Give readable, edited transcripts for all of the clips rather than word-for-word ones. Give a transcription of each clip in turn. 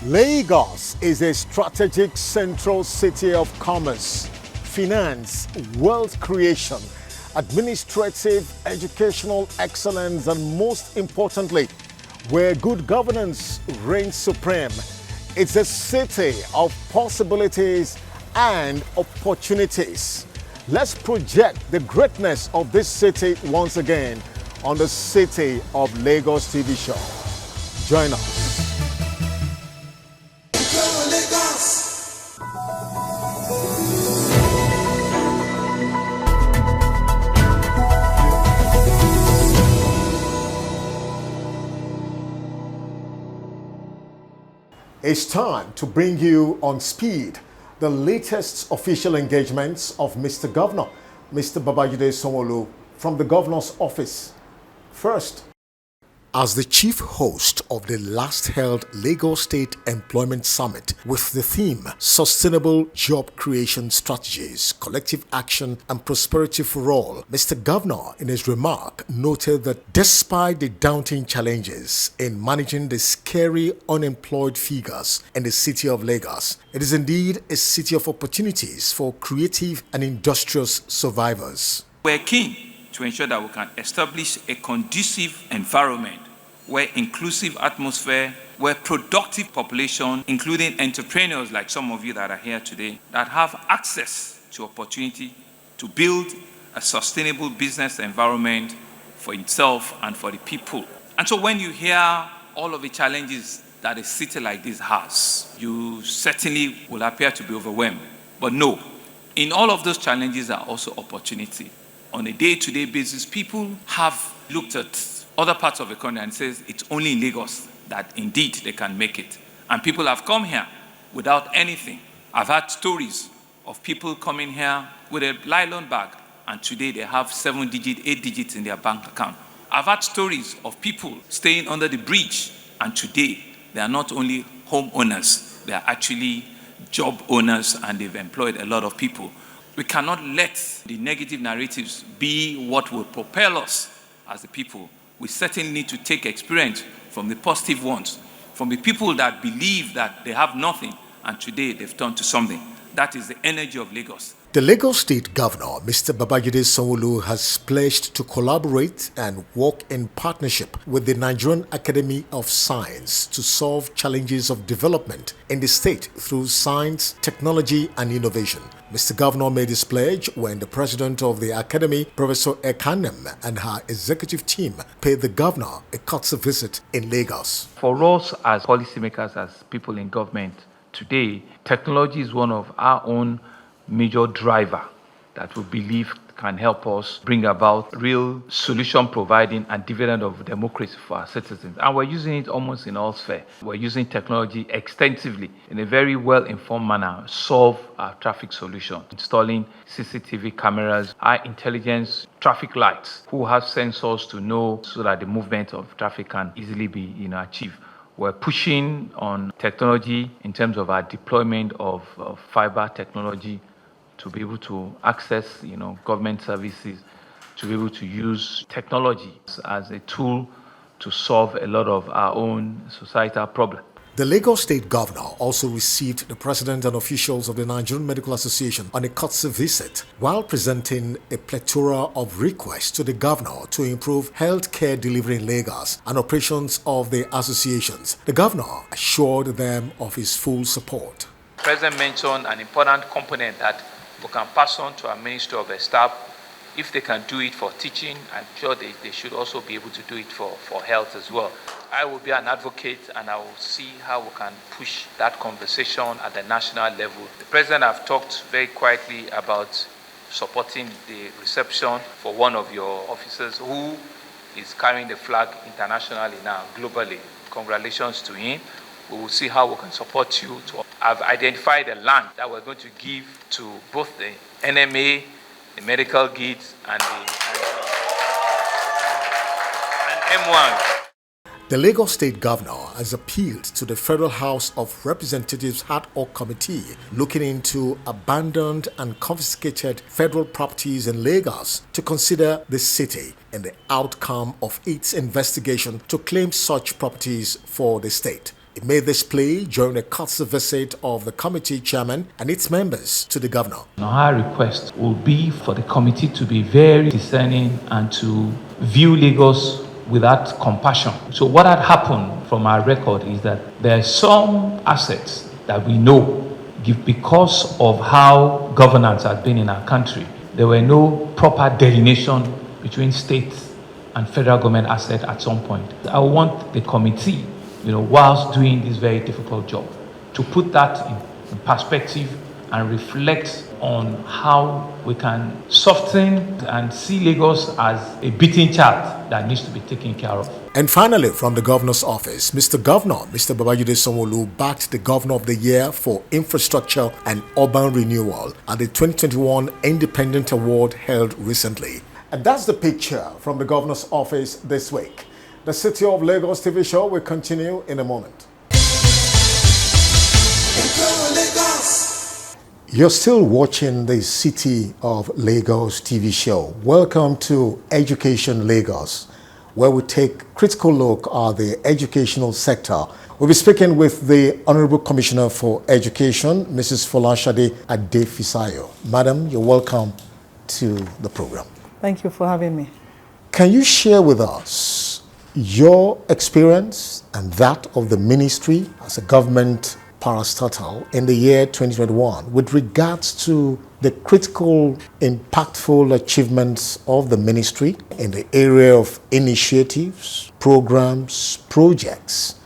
Lagos is a strategic central city of commerce, finance, wealth creation, administrative, educational excellence, and most importantly, where good governance reigns supreme. It's a city of possibilities and opportunities. Let's project the greatness of this city once again on the City of Lagos TV show. Join us. It's time to bring you on speed the latest official engagements of Mr. Governor, Mr. BABAJIDE Sanwo-olu, from the Governor's office. First, as the chief host of the last held Lagos State Employment Summit with the theme Sustainable Job Creation Strategies, Collective Action and Prosperity for All, Mr. Governor in his remark noted that despite the daunting challenges in managing the scary unemployed figures in the city of Lagos, it is indeed a city of opportunities for creative and industrious survivors. We're keen to ensure that we can establish a conducive environment where inclusive atmosphere, where productive population, including entrepreneurs like some of you that are here today, that have access to opportunity to build a sustainable business environment for itself and for the people. And so when you hear all of the challenges that a city like this has, you certainly will appear to be overwhelmed. But no, in all of those challenges are also opportunity. On a day-to-day basis, people have looked at other parts of the country and says it's only in Lagos that indeed they can make it. And people have come here without anything. I've had stories of people coming here with a nylon bag and today they have 7 digits, 8 digits in their bank account. I've had stories of people staying under the bridge and today they are not only homeowners, they are actually job owners and they've employed a lot of people. We cannot let the negative narratives be what will propel us as the people. We certainly need to take experience from the positive ones, from the people that believe that they have nothing and today they've turned to something. That is the energy of Lagos. The Lagos State Governor, Mr. BABAJIDE Sanwo-olu, has pledged to collaborate and work in partnership with the Nigerian Academy of Science to solve challenges of development in the state through science, technology, and innovation. Mr. Governor made his pledge when the president of the Academy, Professor Ekanem, and her executive team paid the governor a courtesy visit in Lagos. For us as policymakers, as people in government today, technology is one of our own major driver that we believe can help us bring about real solution providing and dividend of democracy for our citizens. And we're using it almost in all spheres. We're using technology extensively in a very well-informed manner, solve our traffic solution, installing CCTV cameras, high intelligence traffic lights, who have sensors to know so that the movement of traffic can easily be achieved. We're pushing on technology in terms of our deployment of fiber technology to be able to access, government services, to be able to use technology as a tool to solve a lot of our own societal problems. The Lagos State Governor also received the President and officials of the Nigerian Medical Association on a courtesy visit while presenting a plethora of requests to the Governor to improve healthcare delivery in Lagos and operations of the associations. The Governor assured them of his full support. The President mentioned an important component that we can pass on to our Ministry of Staff. If they can do it for teaching, I'm sure they should also be able to do it for health as well. I will be an advocate and I will see how we can push that conversation at the national level. The President have talked very quietly about supporting the reception for one of your officers who is carrying the flag internationally now, globally. Congratulations to him. We will see how we can support you. I've identified a land that we're going to give to both the NMA, the medical guides, and M1. The Lagos State Governor has appealed to the Federal House of Representatives ad hoc committee looking into abandoned and confiscated federal properties in Lagos to consider the city in the outcome of its investigation to claim such properties for the state. He made this plea during a courtesy visit of the committee chairman and its members to the governor. Our request will be for the committee to be very discerning and to view Lagos without compassion. So what had happened from our record is that there are some assets that we know because of how governance had been in our country. There were no proper delineation between state and federal government assets at some point. I want the committee, whilst doing this very difficult job, to put that in perspective and reflect on how we can soften and see Lagos as a beating child that needs to be taken care of. And finally, from the governor's office, Mr. Governor, Mr. Babajide Sanwo-olu backed the Governor of the Year for Infrastructure and Urban Renewal at the 2021 Independent Award held recently. And that's the picture from the governor's office this week. The City of Lagos TV show will continue in a moment. You're still watching the City of Lagos TV show. Welcome to Education Lagos, where we take critical look at the educational sector. We'll be speaking with the Honorable Commissioner for Education, Mrs. FOLASHADE Adefisayo. Madam, you're welcome to the program. Thank you for having me. Can you share with us your experience and that of the ministry as a government parastatal in the year 2021 with regards to the critical, impactful achievements of the ministry in the area of initiatives, programs, projects,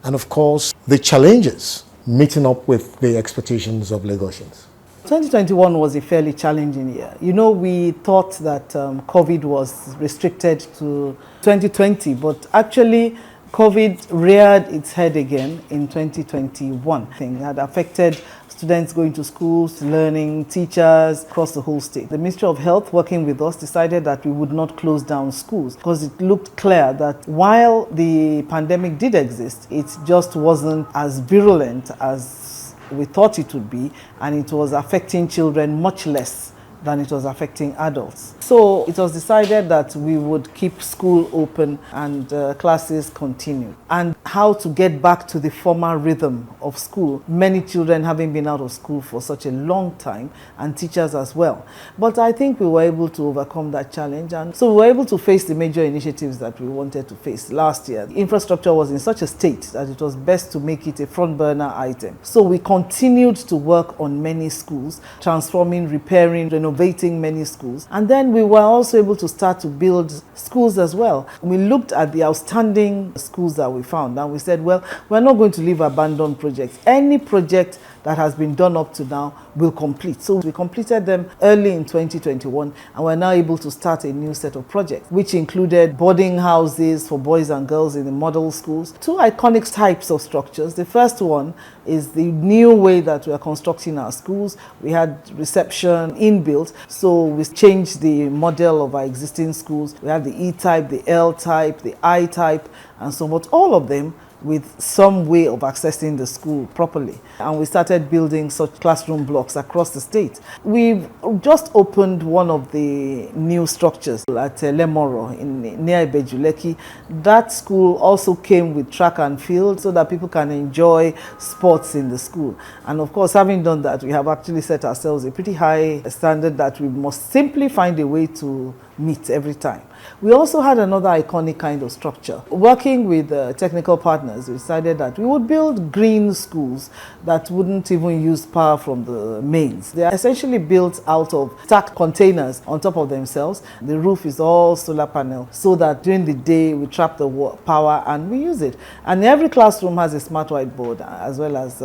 and of course, the challenges meeting up with the expectations of Lagosians? 2021 was a fairly challenging year. We thought that COVID was restricted to 2020, but actually COVID reared its head again in 2021. It had affected students going to schools, learning, teachers across the whole state. The Ministry of Health, working with us, decided that we would not close down schools because it looked clear that while the pandemic did exist, it just wasn't as virulent as we thought it would be, and it was affecting children much less than it was affecting adults. So it was decided that we would keep school open and classes continue. And how to get back to the former rhythm of school, many children having been out of school for such a long time, and teachers as well. But I think we were able to overcome that challenge, and so we were able to face the major initiatives that we wanted to face last year. The infrastructure was in such a state that it was best to make it a front burner item. So we continued to work on many schools, transforming, repairing, renovating many schools. And then we were also able to start to build schools as well. We looked at the outstanding schools that we found and we said, well, we're not going to leave abandoned projects. Any project that has been done up to now will complete. So we completed them early in 2021 and we're now able to start a new set of projects, which included boarding houses for boys and girls in the model schools. Two iconic types of structures. The first one is the new way that we are constructing our schools. We had reception inbuilt, so we changed the model of our existing schools. We have the E-type, the L-type, the I-type, and so on. All of them with some way of accessing the school properly. And we started building such classroom blocks across the state. We've just opened one of the new structures at Lemoro near Ibejuleki. That school also came with track and field so that people can enjoy sports in the school. And of course, having done that, we have actually set ourselves a pretty high standard that we must simply find a way to meet every time. We also had another iconic kind of structure. Working with technical partners, we decided that we would build green schools that wouldn't even use power from the mains. They are essentially built out of stacked containers on top of themselves. The roof is all solar panel so that during the day we trap the power and we use it. And every classroom has a smart whiteboard as well as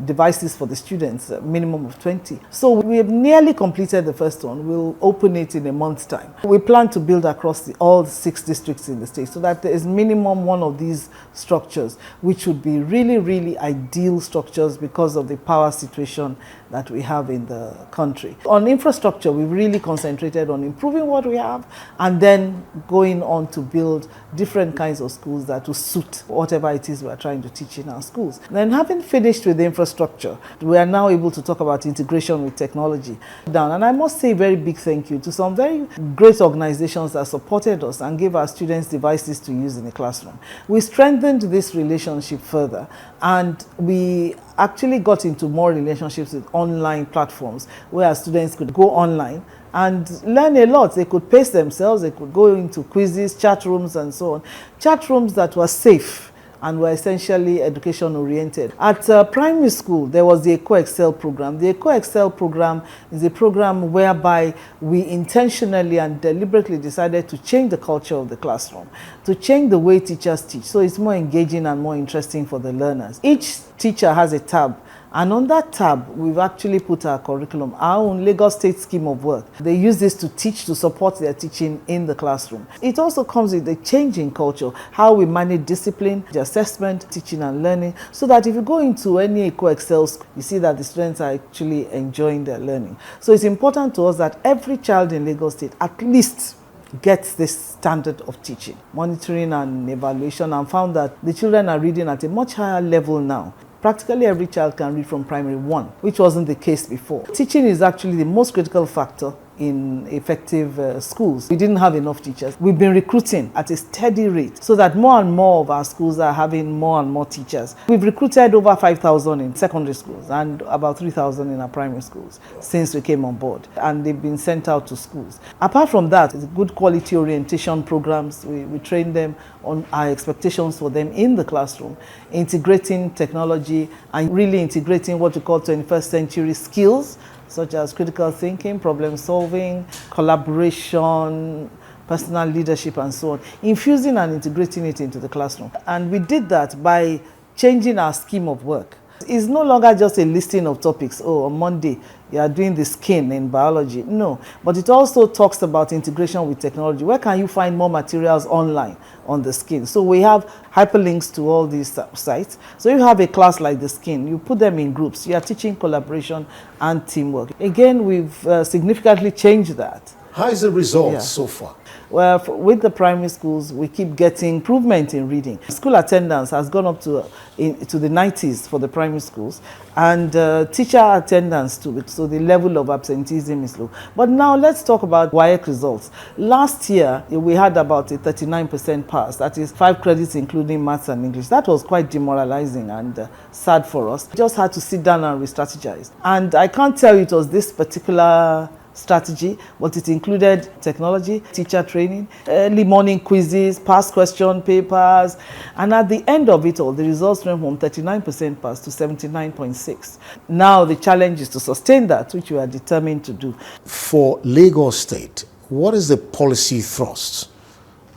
devices for the students, a minimum of 20. So we have nearly completed the first one. We'll open it in a month's time. We plan to build across all 6 districts in the state so that there is minimum one of these structures, which would be really, really ideal structures because of the power situation that we have in the country. On infrastructure, we really concentrated on improving what we have and then going on to build different kinds of schools that will suit whatever it is we are trying to teach in our schools. Then having finished with the infrastructure, we are now able to talk about integration with technology. And I must say a very big thank you to some very great great organizations that supported us and gave our students devices to use in the classroom. We strengthened this relationship further, and we actually got into more relationships with online platforms where our students could go online and learn a lot. They could pace themselves, they could go into quizzes, chat rooms, and so on. Chat rooms that were safe and were essentially education-oriented. At primary school, there was the Eco-Excel program. The Eco-Excel program is a program whereby we intentionally and deliberately decided to change the culture of the classroom, to change the way teachers teach, so it's more engaging and more interesting for the learners. Each teacher has a tab, and on that tab, we've actually put our curriculum, our own Lagos State scheme of work. They use this to teach, to support their teaching in the classroom. It also comes with a change in culture, how we manage discipline, the assessment, teaching and learning, so that if you go into any Eco-Excel school, you see that the students are actually enjoying their learning. So it's important to us that every child in Lagos State at least gets this standard of teaching, monitoring and evaluation, and found that the children are reading at a much higher level now. Practically every child can read from primary 1, which wasn't the case before. Teaching is actually the most critical factor in effective schools. We didn't have enough teachers. We've been recruiting at a steady rate so that more and more of our schools are having more and more teachers. We've recruited over 5,000 in secondary schools and about 3,000 in our primary schools since we came on board, and they've been sent out to schools. Apart from that, it's good quality orientation programs. We train them on our expectations for them in the classroom, integrating technology and really integrating what we call 21st century skills, such as critical thinking, problem solving, collaboration, personal leadership, and so on, infusing and integrating it into the classroom. And we did that by changing our scheme of work. It's no longer just a listing of topics. Oh, on Monday, you are doing the skin in biology. No, but it also talks about integration with technology. Where can you find more materials online on the skin? So we have hyperlinks to all these sites. So you have a class like the skin, you put them in groups. You are teaching collaboration and teamwork. Again, we've significantly changed that. How is the result so far? Well, with the primary schools, we keep getting improvement in reading. School attendance has gone up to the 90s for the primary schools, and teacher attendance too, so the level of absenteeism is low. But now let's talk about WAEC results. Last year, we had about a 39% pass, that is 5 credits including maths and English. That was quite demoralizing and sad for us. We just had to sit down and re-strategize. And I can't tell you it was this particular strategy, but it included technology, teacher training, early morning quizzes, past question papers, and at the end of it all, the results went from 39% pass to 79.6. Now the challenge is to sustain that, which we are determined to do. For Lagos State, what is the policy thrust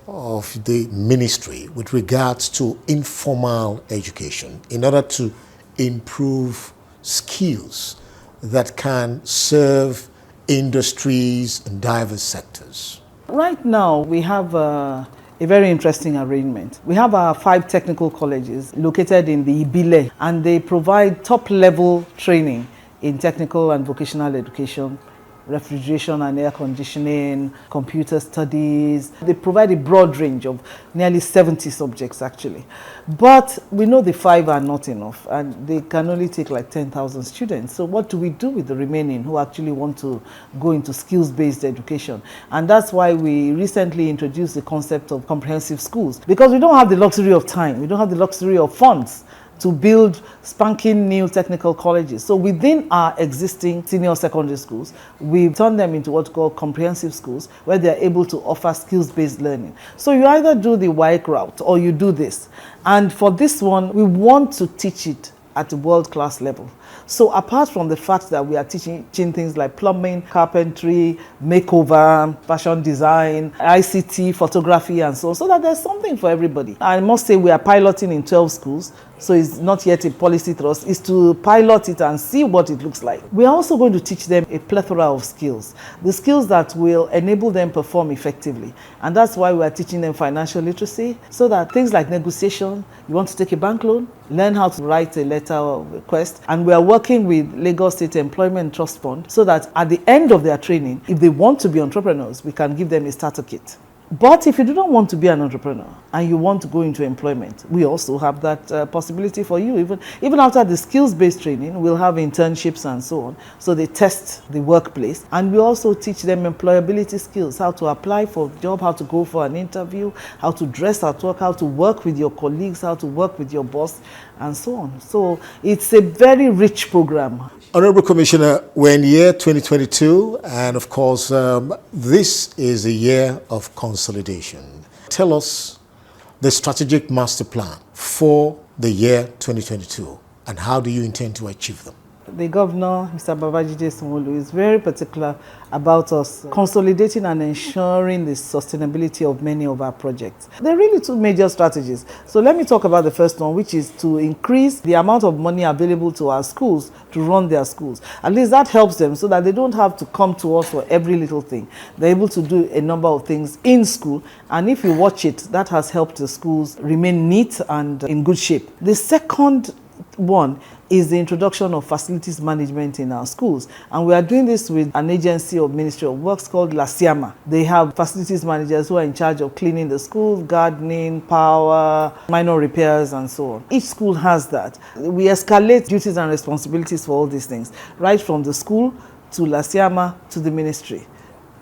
of the ministry with regards to informal education in order to improve skills that can serve industries and diverse sectors? Right now, we have a very interesting arrangement. We have our 5 technical colleges located in the Ibile, and they provide top-level training in technical and vocational education, refrigeration and air conditioning, computer studies. They provide a broad range of nearly 70 subjects actually. But we know the 5 are not enough, and they can only take like 10,000 students. So what do we do with the remaining who actually want to go into skills-based education? And that's why we recently introduced the concept of comprehensive schools, because we don't have the luxury of time, we don't have the luxury of funds to build spanking new technical colleges. So within our existing senior secondary schools, we've turned them into what's called comprehensive schools, where they're able to offer skills-based learning. So you either do the WAEC route or you do this. And for this one, we want to teach it at a world-class level. So apart from the fact that we are teaching things like plumbing, carpentry, makeover, fashion design, ICT, photography, and so on, so that there's something for everybody. I must say we are piloting in 12 schools, so it's not yet a policy thrust. It's to pilot it and see what it looks like. We are also going to teach them a plethora of skills, the skills that will enable them perform effectively. And that's why we are teaching them financial literacy, so that things like negotiation, you want to take a bank loan, learn how to write a letter of request. And we are working with Lagos State Employment Trust Fund so that at the end of their training, if they want to be entrepreneurs, we can give them a starter kit. But if you do not want to be an entrepreneur and you want to go into employment, we also have that possibility for you. Even after the skills-based training, we'll have internships and so on. So they test the workplace, and we also teach them employability skills, how to apply for a job, how to go for an interview, how to dress at work, how to work with your colleagues, how to work with your boss, and so on. So it's a very rich program. Honorable Commissioner, we're in the year 2022, and of course, this is a year of consolidation. Tell us the strategic master plan for the year 2022, and how do you intend to achieve them? The governor, Mr. BABAJIDE, Sanwo-olu, is very particular about us consolidating and ensuring the sustainability of many of our projects. There are really two major strategies. So let me talk about the first one, which is to increase the amount of money available to our schools to run their schools. At least that helps them so that they don't have to come to us for every little thing. They're able to do a number of things in school, and if you watch it, that has helped the schools remain neat and in good shape. The second one is the introduction of facilities management in our schools, and we are doing this with an agency of Ministry of Works called LAGOSIANS. They have facilities managers who are in charge of cleaning the schools, gardening, power, minor repairs, and so on. Each school has that. We escalate duties and responsibilities for all these things, right from the school to LAGOSIANS to the ministry.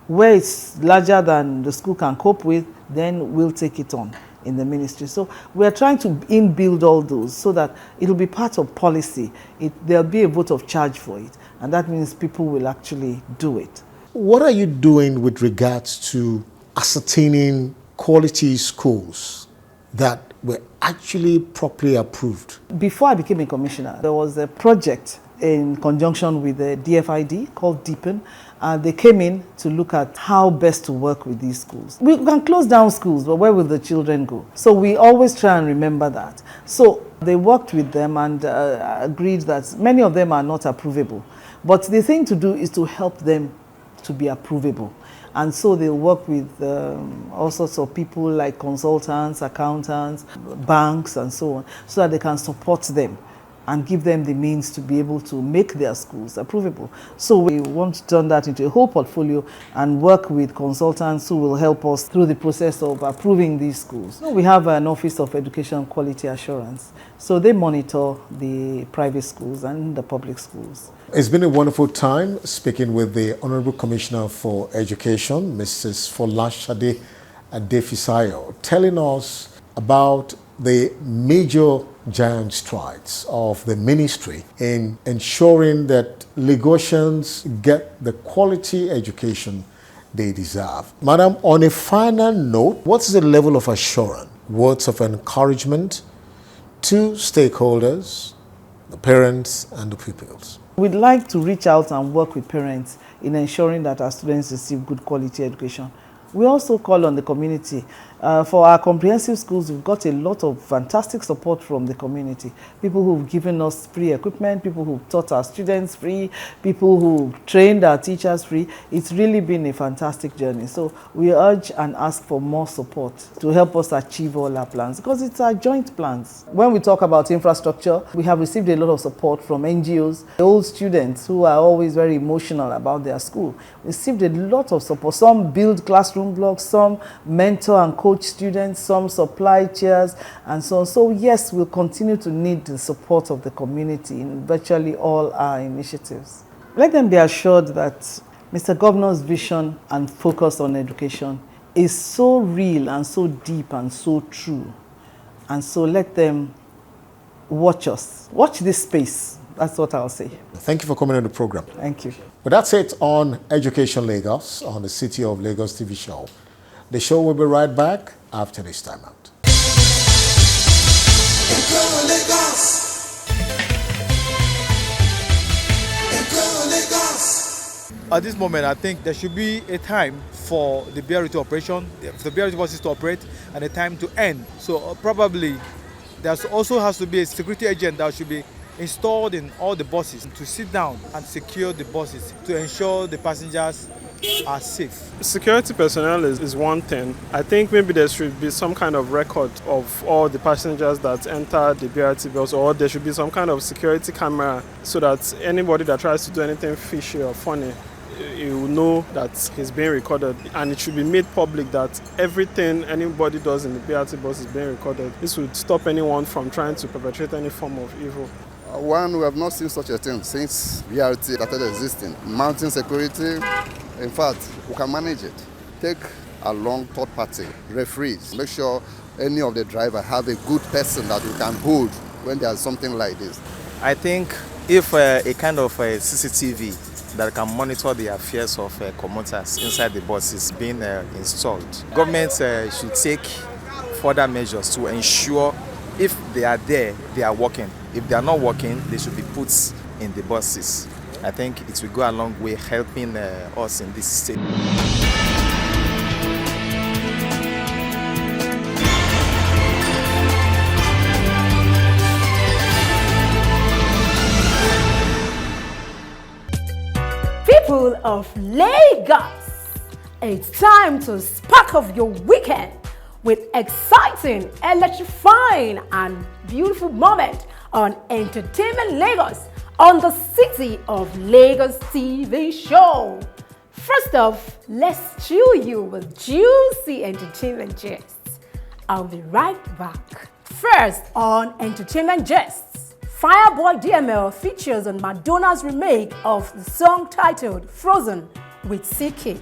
Where it's larger than the school can cope with, then we'll take it on in the ministry. So we are trying to inbuild all those so that it'll be part of policy. There'll be a vote of charge for it, and that means people will actually do it. What are you doing with regards to ascertaining quality schools that were actually properly approved? Before I became a commissioner, there was a project in conjunction with the DFID called Deepen. They came in to look at how best to work with these schools. We can close down schools, but where will the children go? So we always try and remember that. So they worked with them and agreed that many of them are not approvable. But the thing to do is to help them to be approvable. And so they work with all sorts of people like consultants, accountants, banks, and so on, so that they can support them and give them the means to be able to make their schools approvable. So we want to turn that into a whole portfolio and work with consultants who will help us through the process of approving these schools. So we have an Office of Education Quality Assurance. So they monitor the private schools and the public schools. It's been a wonderful time speaking with the Honorable Commissioner for Education, Mrs. FOLASHADE Adefisayo, telling us about the major giant strides of the ministry in ensuring that Lagosians get the quality education they deserve. Madam, on a final note, what's the level of assurance, words of encouragement to stakeholders, the parents and the pupils? We'd like to reach out and work with parents in ensuring that our students receive good quality education. We also call on the community. For our comprehensive schools, we've got a lot of fantastic support from the community. People who've given us free equipment, people who've taught our students free, people who've trained our teachers free. It's really been a fantastic journey. So we urge and ask for more support to help us achieve all our plans, because it's our joint plans. When we talk about infrastructure, we have received a lot of support from NGOs. The old students who are always very emotional about their school received a lot of support. Some build classroom blocks, some mentor and coach students, some supply chairs, and so on. So yes, we'll continue to need the support of the community in virtually all our initiatives. Let them be assured that Mr. Governor's vision and focus on education is so real and so deep and so true. And so let them watch us. Watch this space. That's what I'll say. Thank you for coming on the program. Thank you. But that's it on Education Lagos on the City of Lagos TV show. The show will be right back after this time out. At this moment, I think there should be a time for the BRT operation, for the BRT buses to operate, and a time to end. So probably there also has to be a security agent that should be installed in all the buses to sit down and secure the buses to ensure the passengers are safe. Security personnel is one thing. I think maybe there should be some kind of record of all the passengers that enter the BRT bus, or there should be some kind of security camera so that anybody that tries to do anything fishy or funny he will know that he's being recorded, and it should be made public that everything anybody does in the BRT bus is being recorded. This would stop anyone from trying to perpetrate any form of evil. One, we have not seen such a thing since BRT started existing. Mountain security, in fact, we can manage it. Take along third party, referees, make sure any of the drivers have a good person that we can hold when there's something like this. I think if a kind of a CCTV that can monitor the affairs of commuters inside the bus is being installed, government should take further measures to ensure if they are there, they are working. If they are not working, they should be put in the buses. I think it will go a long way helping us in this state. People of Lagos, it's time to spark off your weekend with exciting, electrifying and beautiful moment on Entertainment Lagos on the City of Lagos TV show. First off, let's chew you with juicy entertainment gists. I'll be right back. First on Entertainment Gists, Fireboy DML features on Madonna's remake of the song titled Frozen with C-Cake.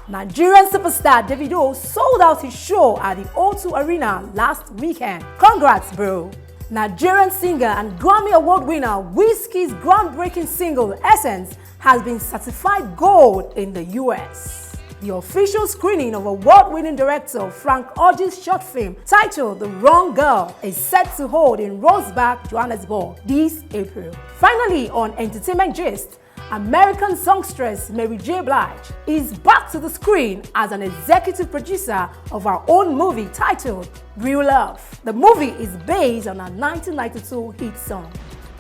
Nigerian superstar Davido sold out his show at the O2 Arena last weekend. Congrats, bro! Nigerian singer and Grammy Award winner Wizkid's groundbreaking single Essence has been certified gold in the US. The official screening of award-winning director Frank Oji's short film titled The Wrong Girl is set to hold in Rosebank, Johannesburg this April. Finally, on Entertainment Gist, American songstress Mary J. Blige is back to the screen as an executive producer of her own movie titled Real Love. The movie is based on her 1992 hit song.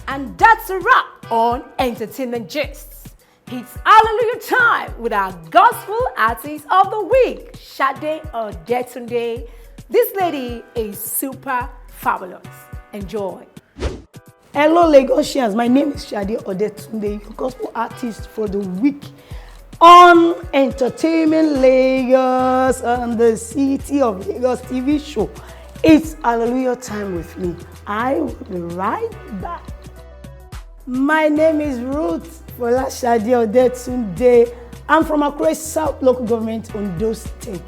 And that's a wrap on Entertainment Gist. It's Hallelujah time with our Gospel Artist of the Week, Shade ODETUNDE. This lady is super fabulous. Enjoy. Hello Lagosians, my name is Shade ODETUNDE, your gospel artist for the week on Entertainment Lagos on the City of Lagos TV show. It's Hallelujah time with me. I will be right back. My name is Ruth FOLASHADE ODETUNDE. I'm from Akure South Local Government, Ondo State.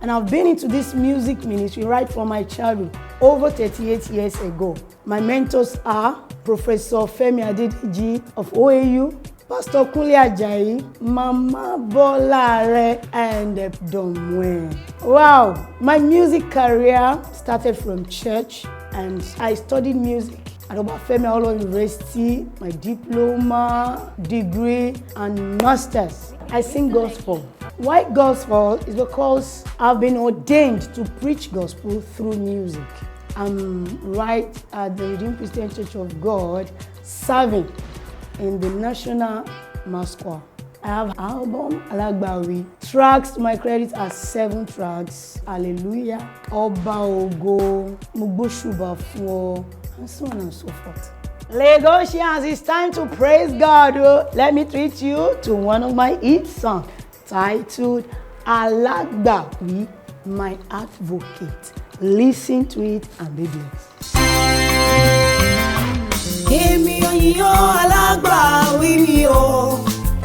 And I've been into this music ministry right from my childhood, over 38 years ago. My mentors are Professor Femi Adedeji of OAU, Pastor Kunle Ajayi, Mama Bolare, and Domwe. Wow, my music career started from church and I studied music at Obafemi Awolowo University, my diploma, degree, and masters. I sing gospel. Why gospel? Is because I've been ordained to preach gospel through music. I'm right at the Redeemed Christian Church of God, serving in the National Mass Choir. I have album, Alagbawi. Tracks to my credit are 7 tracks. Hallelujah, Oba Ogo, Mugbo Fun, and so on and so forth. Lagosians, it's time to praise God. Let me treat you to one of my hit songs titled Alagbawi, My Advocate. Listen to it and be blessed. Èmi yọ̀ alágbàwí mi o,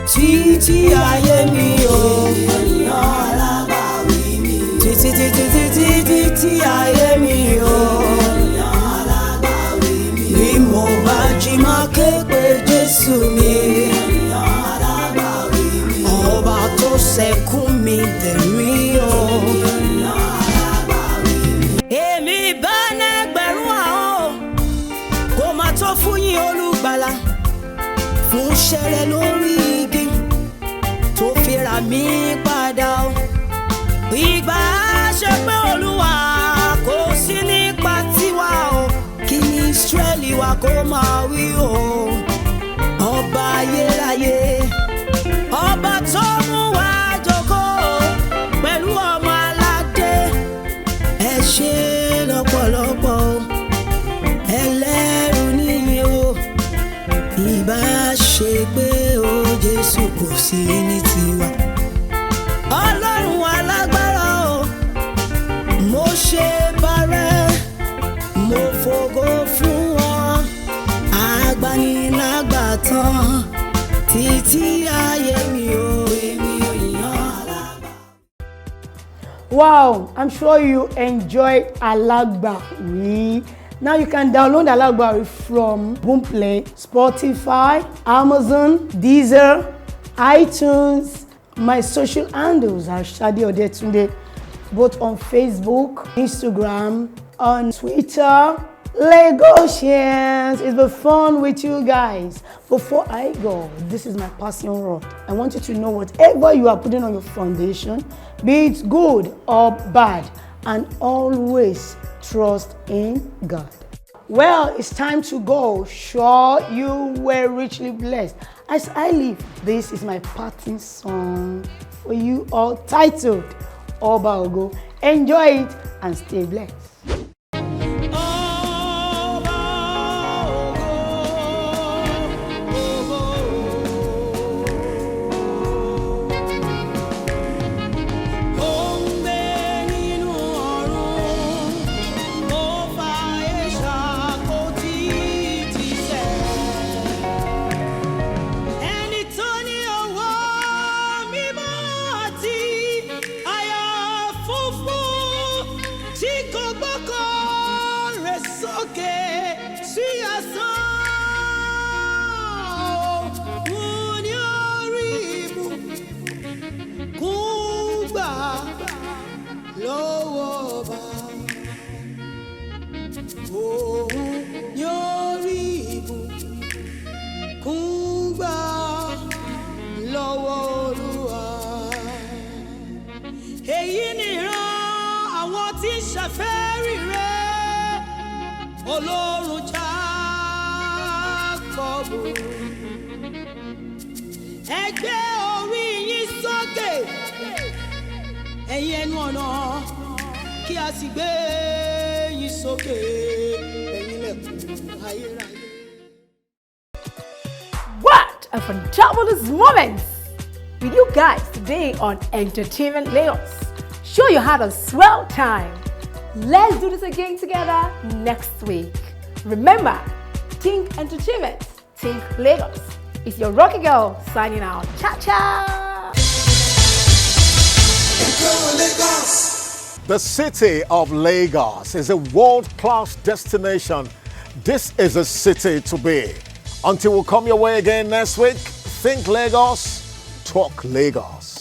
títí ayé mi o. Èmi yọ̀ alágbàwí mi o, títí ayé mi o. Èmi yọ̀ alágbàwí mi o, bí mo bá jí máa ké pe Jésù mi. Èmi yọ̀ alágbàwí mi o, ọba tó ṣẹ́kù mi tẹ̀mí o. Fún yín Olùgbàlà fún ṣẹlẹ̀ lórí igi tó fi rà mí padà o. Ìgbà ṣe pé Olúwa kò sí nípa tiwa o, kí ni Ísírẹ́lì wa kó máa wí o. Ọba ayérayé, ọba tó mú wa jókòó pẹ̀lú ọmọ aládé, ẹ ṣé lọ́pọ̀lọpọ̀ o. Ẹlẹ́rù ìbá ṣe pé ó Jésù kò sí ní tiwa. Ọlọ́run alágbára o, mo ṣe bàrẹ̀, mo fògo fún wọn, agbanilágbàtàn títí ayé mi o, èmi ò yàn Alàgbà. Wow, I'm sure you enjoyed Alagbawi. Now you can download Alagbawi from Boomplay, Spotify, Amazon, Deezer, iTunes. My social handles are Shadi Odetunde, both on Facebook, Instagram, on Twitter. Lagosians, it's been fun with you guys. Before I go, this is my personal rule. I want you to know whatever you are putting on your foundation, be it good or bad, and always trust in God. Well, it's time to go. Sure, you were richly blessed. As I leave, this is my parting song for you all titled Oba Ogo. Enjoy it and stay blessed. Ọlọ́run Jákọ́bù, ẹ gbé orí yín sókè, ẹ̀yin ẹnu ọ̀nà, kí a sì gbé yín sókè, ẹ̀yin ilẹ̀kùn ayérayé. What a fantabulous moment with you guys today on Entertainment Lagos. Sure you had a swell time. Let's do this again together next week. Remember, think entertainment, think Lagos. It's your Rocky Girl signing out. Cha-cha! The city of Lagos is a world-class destination. This is a city to be. Until we come your way again next week, think Lagos, talk Lagos.